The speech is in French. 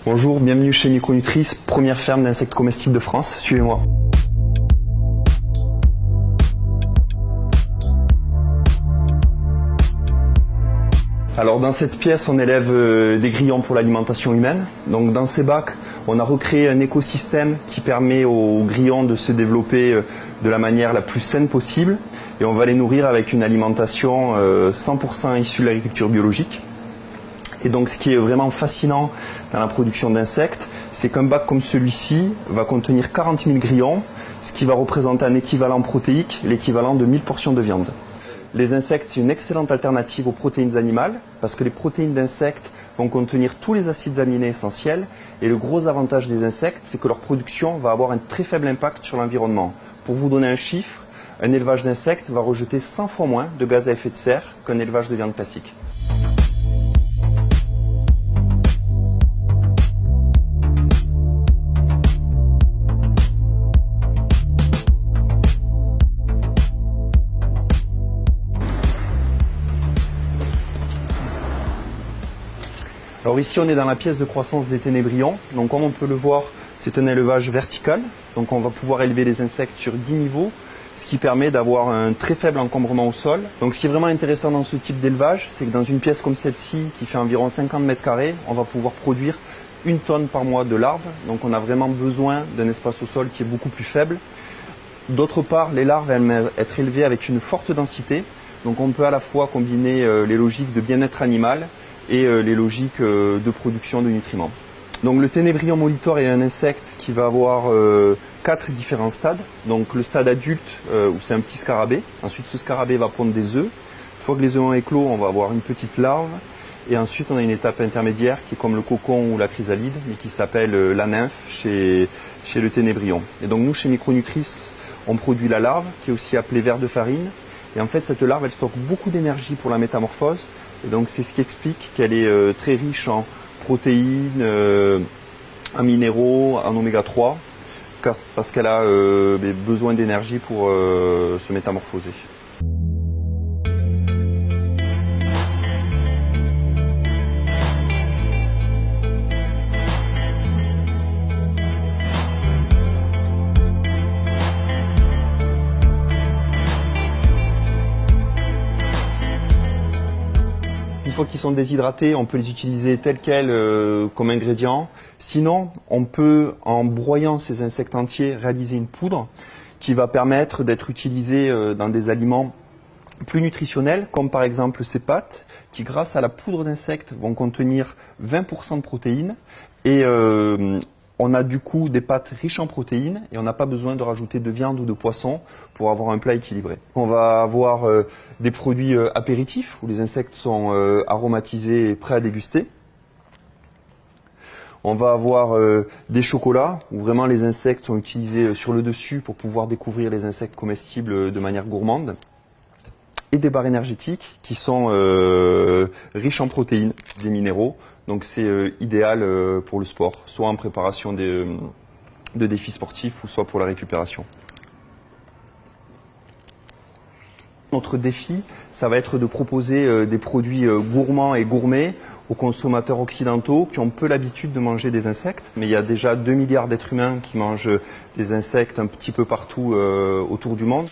Bonjour, bienvenue chez Micronutrice, première ferme d'insectes comestibles de France. Suivez-moi. Alors dans cette pièce, on élève des grillons pour l'alimentation humaine. Donc dans ces bacs, on a recréé un écosystème qui permet aux grillons de se développer de la manière la plus saine possible. Et on va les nourrir avec une alimentation 100% issue de l'agriculture biologique. Et donc ce qui est vraiment fascinant dans la production d'insectes, c'est qu'un bac comme celui-ci va contenir 40 000 grillons, ce qui va représenter un équivalent protéique, l'équivalent de 1000 portions de viande. Les insectes, c'est une excellente alternative aux protéines animales, parce que les protéines d'insectes vont contenir tous les acides aminés essentiels, et le gros avantage des insectes, c'est que leur production va avoir un très faible impact sur l'environnement. Pour vous donner un chiffre, un élevage d'insectes va rejeter 100 fois moins de gaz à effet de serre qu'un élevage de viande classique. Alors ici on est dans la pièce de croissance des ténébrions, donc comme on peut le voir c'est un élevage vertical, donc on va pouvoir élever les insectes sur 10 niveaux, ce qui permet d'avoir un très faible encombrement au sol. Donc ce qui est vraiment intéressant dans ce type d'élevage, c'est que dans une pièce comme celle-ci qui fait environ 50 mètres carrés, on va pouvoir produire 1 tonne par mois de larves, donc on a vraiment besoin d'un espace au sol qui est beaucoup plus faible. D'autre part, les larves aiment être élevées avec une forte densité, donc on peut à la fois combiner les logiques de bien-être animal et les logiques de production de nutriments. Donc le ténébrion molitor est un insecte qui va avoir 4 différents stades. Donc le stade adulte où c'est un petit scarabée. Ensuite ce scarabée va pondre des œufs. Une fois que les œufs ont éclos, on va avoir une petite larve. Et ensuite on a une étape intermédiaire qui est comme le cocon ou la chrysalide, mais qui s'appelle la nymphe chez le ténébrion. Et donc nous chez Micronutrice, on produit la larve qui est aussi appelée ver de farine. Et en fait cette larve elle stocke beaucoup d'énergie pour la métamorphose. Et donc c'est ce qui explique qu'elle est très riche en protéines, en minéraux, en oméga 3, parce qu'elle a besoin d'énergie pour se métamorphoser. Une fois qu'ils sont déshydratés, on peut les utiliser tels quels comme ingrédients. Sinon, on peut, en broyant ces insectes entiers, réaliser une poudre qui va permettre d'être utilisée dans des aliments plus nutritionnels, comme par exemple ces pâtes, qui grâce à la poudre d'insectes vont contenir 20% de protéines. Et on a du coup des pâtes riches en protéines et on n'a pas besoin de rajouter de viande ou de poisson pour avoir un plat équilibré. On va avoir des produits apéritifs où les insectes sont aromatisés et prêts à déguster. On va avoir des chocolats où vraiment les insectes sont utilisés sur le dessus pour pouvoir découvrir les insectes comestibles de manière gourmande. Et des barres énergétiques qui sont riches en protéines, des minéraux. Donc c'est idéal pour le sport, soit en préparation de défis sportifs ou soit pour la récupération. Notre défi, ça va être de proposer des produits gourmands et gourmets aux consommateurs occidentaux qui ont peu l'habitude de manger des insectes. Mais il y a déjà 2 milliards d'êtres humains qui mangent des insectes un petit peu partout autour du monde.